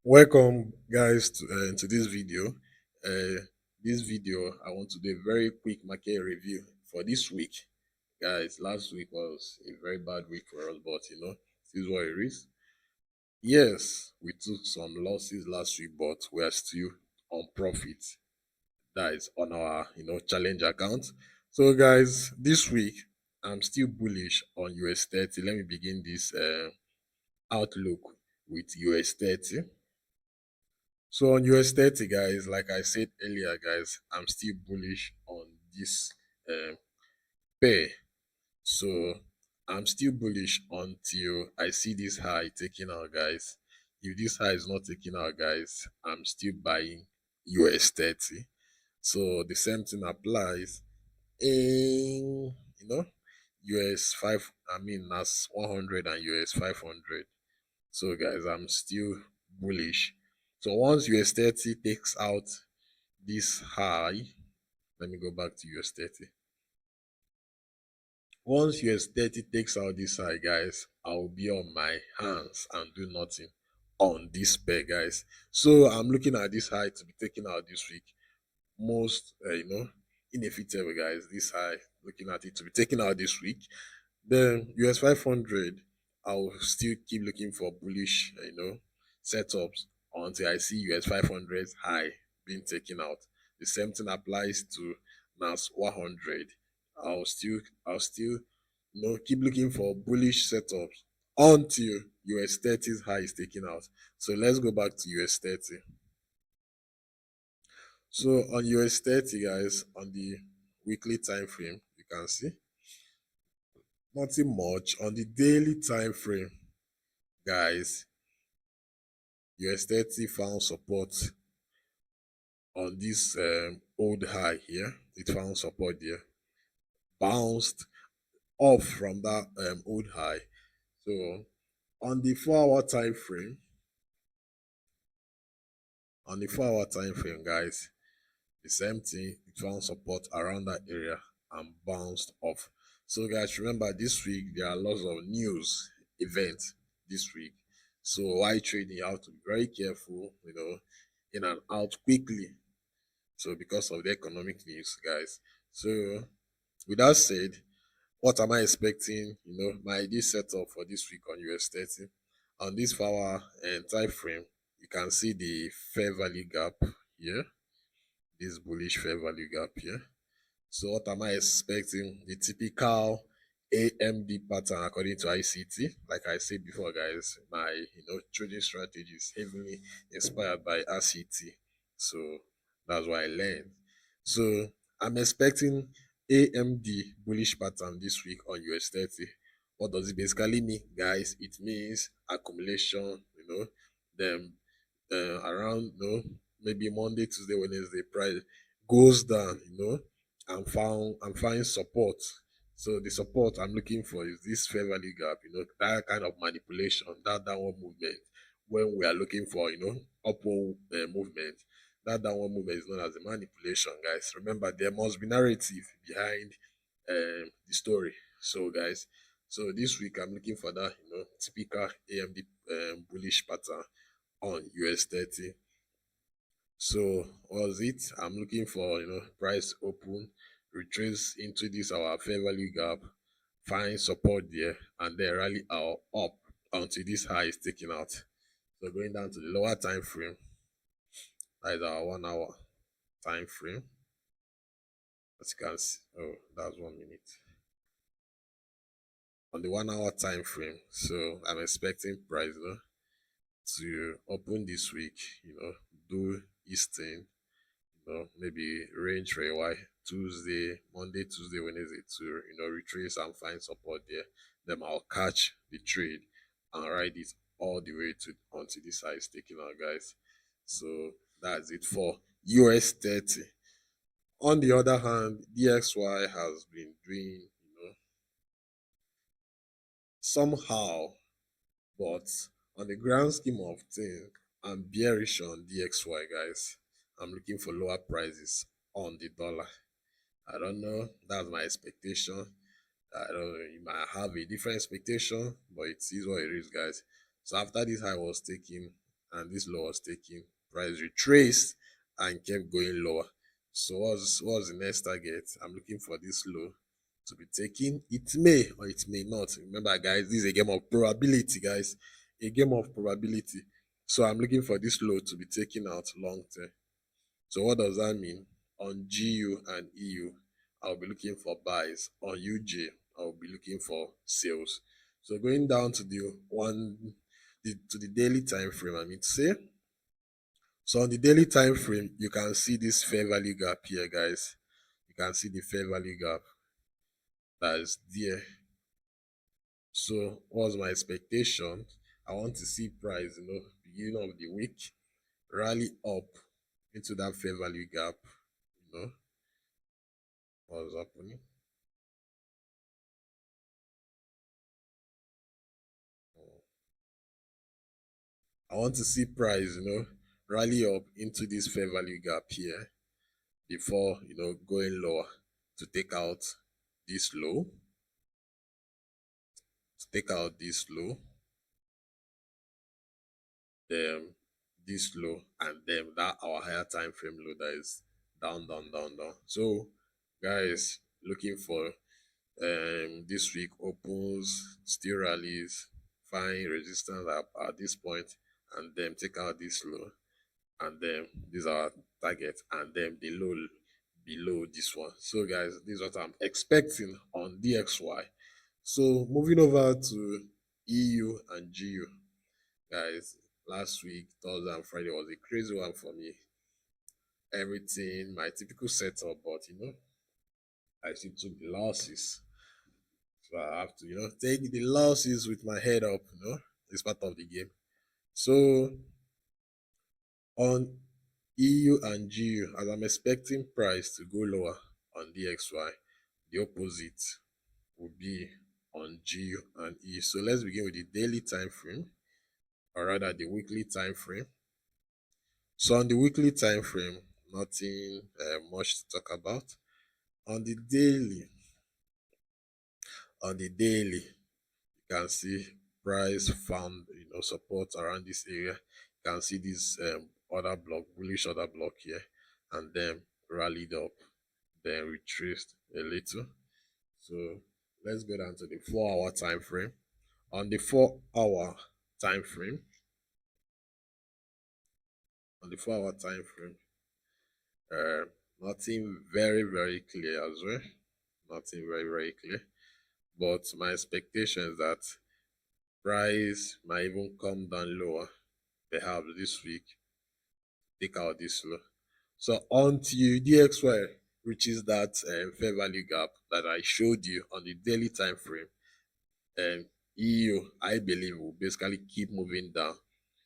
Welcome, guys, to this video. This video, I want to do a very quick market review for this week, guys. Last week was a very bad week for us, but this is what it is. Yes, we took some losses last week, but we are still on profit. That is on our challenge account. So, guys, this week I'm still bullish on US30. Let me begin this outlook with US30. So on US30, guys, like I said earlier, guys, I'm still bullish on this uh, pair. So I'm still bullish until I see this high taking out, guys. If this high is not taking out, guys, I'm still buying US30. So the same thing applies in US five. I mean that's 100 and US 500. So guys, I'm still bullish. So once US30 takes out this high, let me go back to US30. Once US30 takes out this high, guys, I'll be on my hands and do nothing on this pair, guys. So I'm looking at this high to be taken out this week. Most, inevitable, guys. This high, looking at it to be taken out this week. Then US 500, I'll still keep looking for bullish, setups until I see US 500 high being taken out. The same thing applies to NAS 100. I'll still, keep looking for bullish setups until US 30's high is taken out. So let's go back to US 30. So on US 30, guys, on the weekly time frame, you can see nothing much. On the daily time frame, guys, US30 found support on this old high here. It found support there, bounced off from that old high. So on the 4 hour time frame, guys, the same thing. It found support around that area and bounced off. So guys, remember this week there are lots of news events this week. So while trading, you have to be very careful, in and out quickly. So because of the economic news, guys. So with that said, what am I expecting? My ideal setup for this week on US30. On this 4 hour time frame, you can see the fair value gap here. This bullish fair value gap here. So what am I expecting? The typical AMD pattern according to ICT. Like I said before, guys, my trading strategy is heavily inspired by RCT. So that's why I learned. So I'm expecting AMD bullish pattern this week on US30. What does it basically mean, guys? It means accumulation, then around maybe Monday, Tuesday, Wednesday, price goes down, I'm finding support. So the support I'm looking for is this fair value gap, that kind of manipulation, that downward movement. When we are looking for, upward movement, that downward movement is known as a manipulation, guys. Remember, there must be narrative behind the story. So, guys, so this week I'm looking for that, typical AMD bullish pattern on US30. So was it? I'm looking for price open, retrace into this our fair value gap, find support there, and then rally our up until this high is taken out. So going down to the lower time frame, that is our 1 hour time frame. As you can see, oh, that's 1 minute. On the 1 hour time frame, so I'm expecting price to open this week, do its thing, maybe range for a while. Monday, Tuesday, Wednesday to retrace and find support there. Then I'll catch the trade and ride it all the way to until this high is taken out, guys. So that's it for US30. On the other hand, DXY has been doing, somehow, but on the grand scheme of things, I'm bearish on DXY, guys. I'm looking for lower prices on the dollar. I don't know. That's my expectation. I don't know. You might have a different expectation, but it is what it is, guys. So after this high was taken, and this low was taken. Price retraced and kept going lower. So what's the next target? I'm looking for this low to be taken. It may or it may not. Remember, guys, this is a game of probability, guys. A game of probability. So I'm looking for this low to be taken out long term. So what does that mean? On GU and EU, I'll be looking for buys. On UJ, I'll be looking for sales. So going down to the daily time frame, I mean to say. So on the daily time frame, you can see this fair value gap here, guys. You can see the fair value gap that is there. So what's my expectation? I want to see price, beginning of the week, rally up into that fair value gap, what's happening. I want to see price, rally up into this fair value gap here before, going lower to take out this low, then this low, and then that our higher time frame low that is down, down, down, down. So, guys, looking for this week opens, still rallies, find resistance at this point, and then take out this low, and then these are target, and then the low below this one. So guys, this is what I'm expecting on DXY. So moving over to EU and GU, guys, last week Thursday and Friday was a crazy one for me. Everything my typical setup, but I still took the losses. So I have to, take the losses with my head up, it's part of the game. So on EU and GU, as I'm expecting price to go lower on DXY, the opposite will be on GU and EU. So let's begin with the daily time frame, or rather the weekly time frame. So on the weekly time frame, nothing much to talk about. On the daily, you can see price found support around this area. You can see this order block, bullish order block here, and then rallied up, then retraced a little. So let's go down to the 4-hour time frame. On the 4-hour time frame, nothing very, very clear as well. Nothing very, very clear. But my expectation is that price might even come down lower, perhaps this week, take out this low. So until DXY reaches that fair value gap that I showed you on the daily time frame, EU, I believe, will basically keep moving down.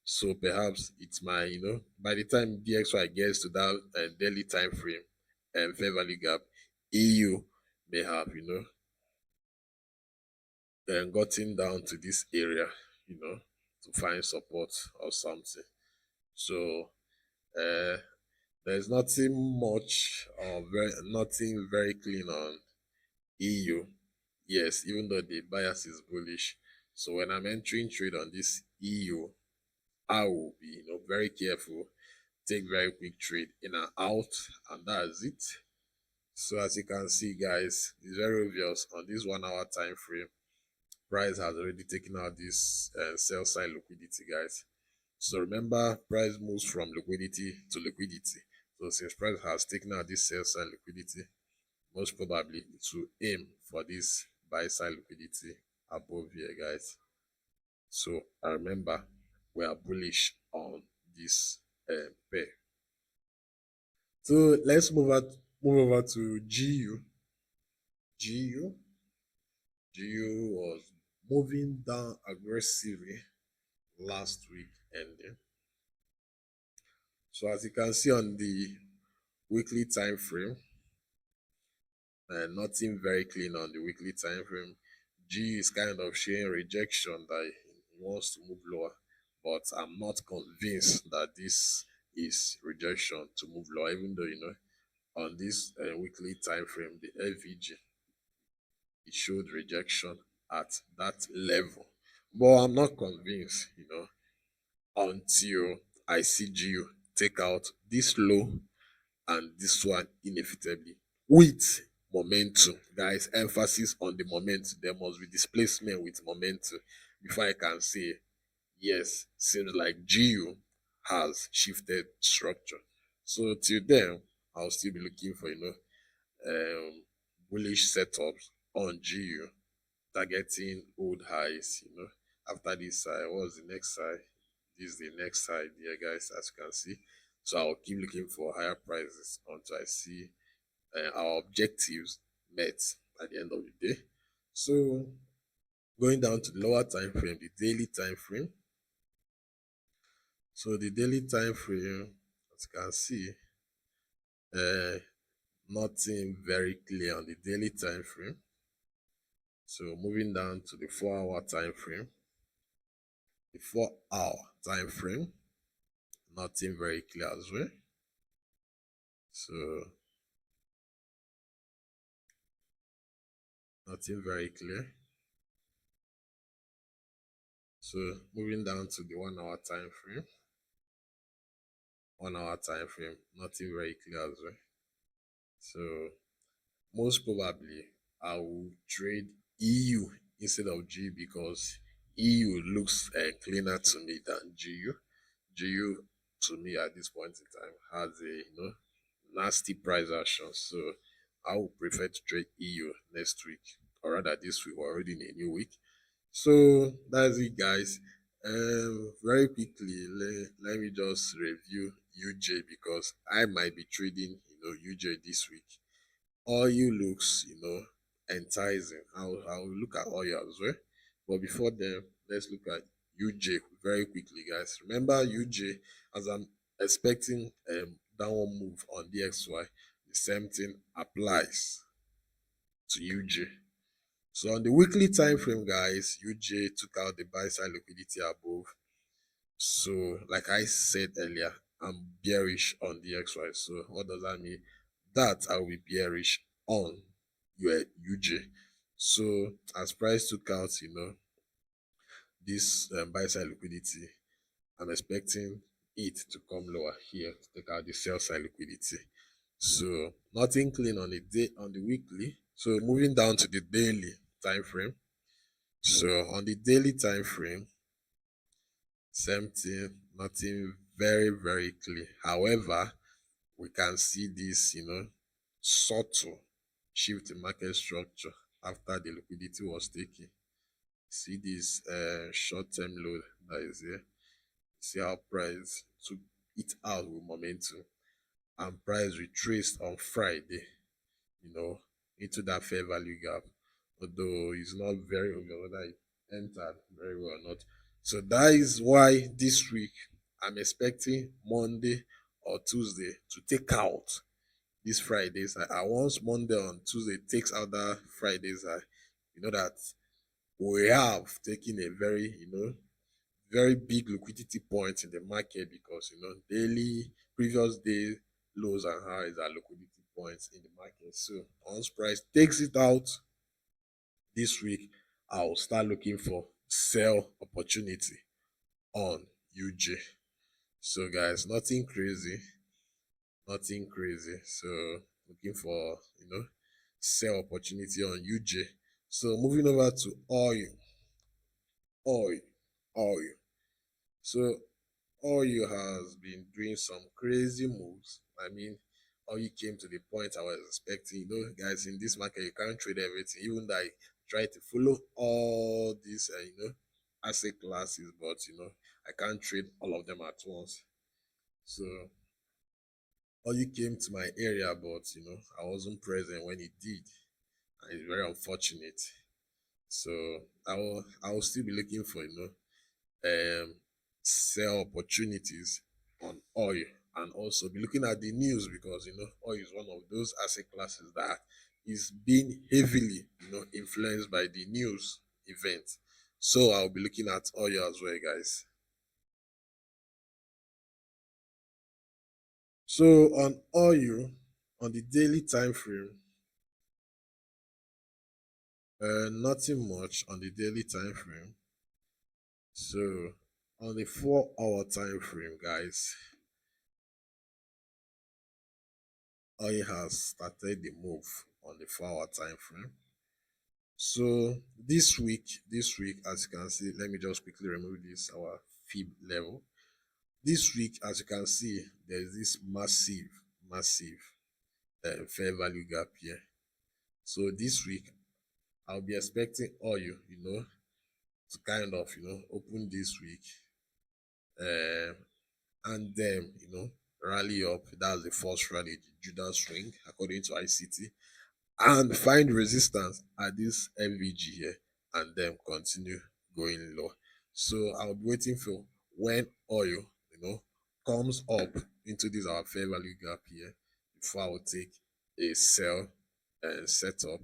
So perhaps it's my, by the time DXY gets to that daily time frame and fair value gap, EU may have, then gotten down to this area, to find support or something. So there's nothing much or nothing very clean on EU. Yes, even though the bias is bullish. So when I'm entering trade on this EU, I will be, very careful, take very quick trade in and out, and that's it. So as you can see, guys, it's very obvious on this 1-hour time frame, price has already taken out this sell side liquidity, guys. So remember, price moves from liquidity to liquidity. So since price has taken out this sell side liquidity, most probably it will aim for this buy side liquidity above here, guys. So I remember we are bullish on this pair. So let's move over to GU. GU was moving down aggressively last week ending. So as you can see on the weekly time frame, nothing very clean on the weekly time frame. G is kind of showing rejection that he wants to move lower, but I'm not convinced that this is rejection to move lower, even though on this weekly time frame, the FVG, it showed rejection at that level, but I'm not convinced. until I see GU take out this low and this one inevitably with momentum. Guys, emphasis on the momentum. There must be displacement with momentum before I can say yes, seems like GU has shifted structure. So till then, I'll still be looking for bullish setups on GU, targeting old highs. After this side, what's the next side? This is the next side here, guys, as you can see. So I'll keep looking for higher prices until I see our objectives met at the end of the day. So going down to the lower time frame, the daily time frame. So the daily time frame, as you can see, nothing very clear on the daily time frame. So moving down to the 4-hour time frame. The 4-hour time frame, nothing very clear as well. So nothing very clear. So moving down to the 1-hour time frame. 1-hour time frame, nothing very clear as well. So most probably I will trade EU instead of G because EU looks cleaner to me than GU. GU to me at this point in time has a nasty price action. So I would prefer to trade EU next week, or rather this week. We're already in a new week. So that's it, guys. Very quickly, let me just review UJ because I might be trading UJ this week. Oil looks enticing. I'll look at oil as well. But before then, let's look at UJ very quickly, guys. Remember UJ, as I'm expecting downward move on DXY, the same thing applies to UJ. So on the weekly time frame, guys, UJ took out the buy side liquidity above. So like I said earlier, I'm bearish on DXY. So what does that mean? That I will be bearish on your UJ. So as price took out, this buy side liquidity, I'm expecting it to come lower here to take out the sell side liquidity. So nothing clean on the weekly. So moving down to the daily time frame. So on the daily time frame, same thing, nothing very, very clear. However, we can see this, subtle shift in market structure after the liquidity was taken. See this short-term load that is here. See how price took it out with momentum, and price retraced on Friday, into that fair value gap. Although it's not very obvious whether it entered very well or not. So that is why this week I'm expecting Monday or Tuesday to take out this Friday's high. And once Monday and Tuesday takes out that Friday's high, that we have taken a very, very big liquidity point in the market because, daily, previous day lows and highs are liquidity points in the market. So once price takes it out this week, I'll start looking for sell opportunity on UJ. So guys, nothing crazy. So looking for sell opportunity on UJ. So moving over to oil. So oil has been doing some crazy moves. I mean, oil came to the point I was expecting. Guys, in this market you can't trade everything. Even though I try to follow all these asset classes, but I can't trade all of them at once. So oil came to my area, but I wasn't present when it did, and it's very unfortunate. So I will still be looking for sell opportunities on oil, and also be looking at the news because oil is one of those asset classes that is being heavily influenced by the news event. So I'll be looking at oil as well, guys. So on oil, on the daily time frame, nothing much on the daily time frame. So On the 4 hour time frame, guys, oil has started the move on the 4 hour time frame. So this week, as you can see, let me just quickly remove this our fib level. This week, as you can see, there's this massive fair value gap here. So this week, I'll be expecting oil, to kind of, open this week, uh, and then, rally up. That's the first rally, the Judas swing, according to ICT, and find resistance at this MVG here, and then continue going low. So I'll be waiting for when oil, comes up into this our fair value gap here before I will take a sell and setup,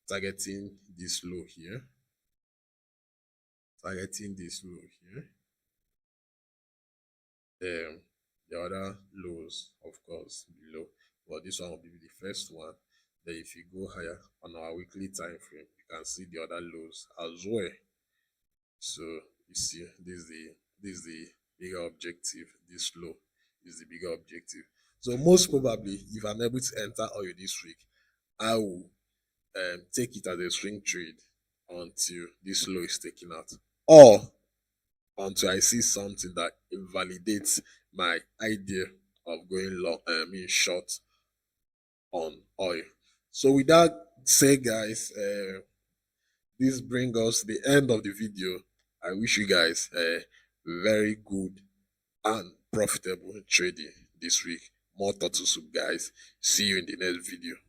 targeting this low here, targeting this low here. The other lows, of course, below, but this one will be the first one. Then if you go higher on our weekly time frame, you can see the other lows as well. So you see, this is the bigger objective. This low is the bigger objective. So most probably, if I'm able to enter oil this week, I will take it as a swing trade until this low is taken out, or until I see something that invalidates my idea of going long, short on oil. So with that said, guys, this brings us to the end of the video. I wish you guys a very good and profitable trading this week. More turtle soup, guys. See you in the next video.